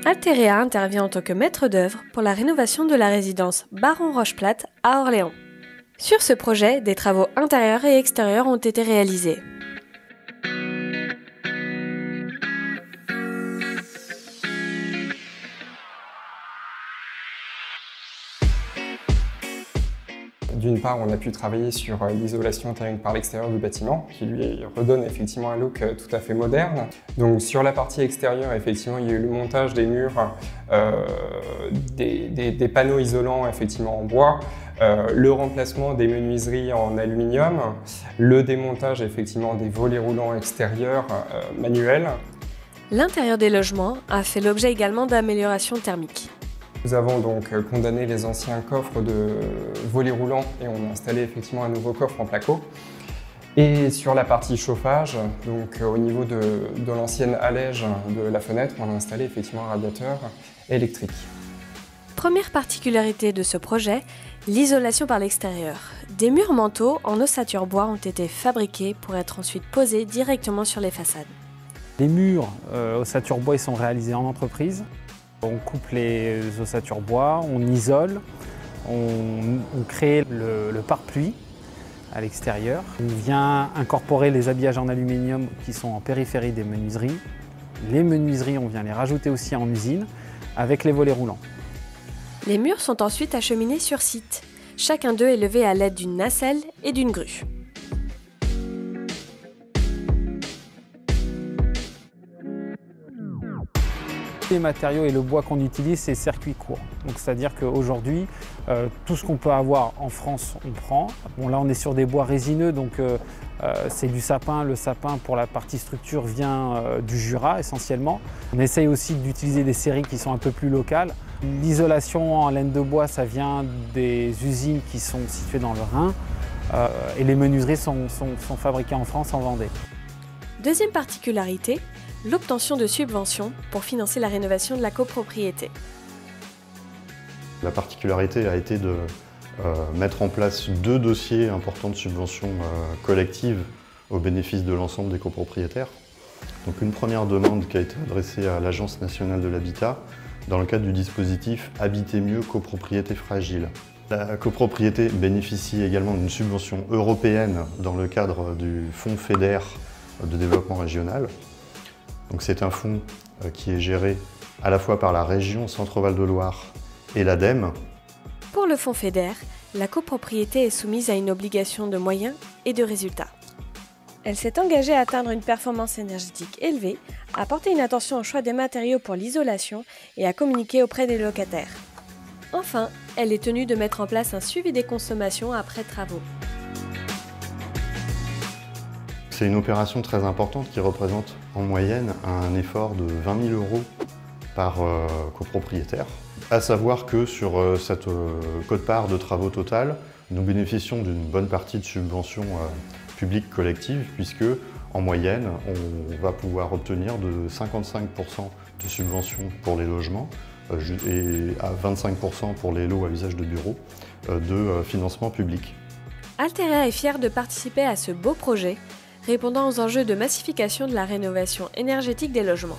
Alterea intervient en tant que maître d'œuvre pour la rénovation de la résidence Baron Rocheplate à Orléans. Sur ce projet, des travaux intérieurs et extérieurs ont été réalisés. D'une part, on a pu travailler sur l'isolation thermique par l'extérieur du bâtiment, qui lui redonne effectivement un look tout à fait moderne. Donc sur la partie extérieure, effectivement, il y a eu le montage des murs, des panneaux isolants effectivement en bois, le remplacement des menuiseries en aluminium, le démontage effectivement des volets roulants extérieurs manuels. L'intérieur des logements a fait l'objet également d'améliorations thermiques. Nous avons donc condamné les anciens coffres de volets roulants et on a installé effectivement un nouveau coffre en placo. Et sur la partie chauffage, donc au niveau de l'ancienne allège de la fenêtre, on a installé effectivement un radiateur électrique. Première particularité de ce projet, l'isolation par l'extérieur. Des murs manteaux en ossature bois ont été fabriqués pour être ensuite posés directement sur les façades. Les murs ossature bois ils sont réalisés en entreprise. On coupe les ossatures bois, on isole, on crée le pare-pluie à l'extérieur. On vient incorporer les habillages en aluminium qui sont en périphérie des menuiseries. Les menuiseries, on vient les rajouter aussi en usine avec les volets roulants. Les murs sont ensuite acheminés sur site. Chacun d'eux est levé à l'aide d'une nacelle et d'une grue. Les matériaux et le bois qu'on utilise, c'est circuit court. C'est-à-dire qu'aujourd'hui, tout ce qu'on peut avoir en France, on prend. Bon, là, on est sur des bois résineux, donc c'est du sapin. Le sapin, pour la partie structure, vient du Jura essentiellement. On essaye aussi d'utiliser des séries qui sont un peu plus locales. L'isolation en laine de bois, ça vient des usines qui sont situées dans le Rhin. Et les menuiseries sont fabriquées en France, en Vendée. Deuxième particularité, l'obtention de subventions pour financer la rénovation de la copropriété. La particularité a été de mettre en place 2 dossiers importants de subventions collectives au bénéfice de l'ensemble des copropriétaires. Donc une première demande qui a été adressée à l'Agence nationale de l'habitat dans le cadre du dispositif Habiter mieux, copropriété fragile. La copropriété bénéficie également d'une subvention européenne dans le cadre du Fonds FEDER de développement régional. Donc c'est un fonds qui est géré à la fois par la région Centre-Val de Loire et l'ADEME. Pour le fonds FEDER, la copropriété est soumise à une obligation de moyens et de résultats. Elle s'est engagée à atteindre une performance énergétique élevée, à porter une attention au choix des matériaux pour l'isolation et à communiquer auprès des locataires. Enfin, elle est tenue de mettre en place un suivi des consommations après travaux. C'est une opération très importante qui représente en moyenne un effort de 20 000 € par copropriétaire. À savoir que sur cette quote-part de travaux total, nous bénéficions d'une bonne partie de subventions publiques collectives puisque en moyenne, on va pouvoir obtenir de 55% de subventions pour les logements et à 25% pour les lots à usage de bureau de financement public. Alterea est fière de participer à ce beau projet répondant aux enjeux de massification de la rénovation énergétique des logements.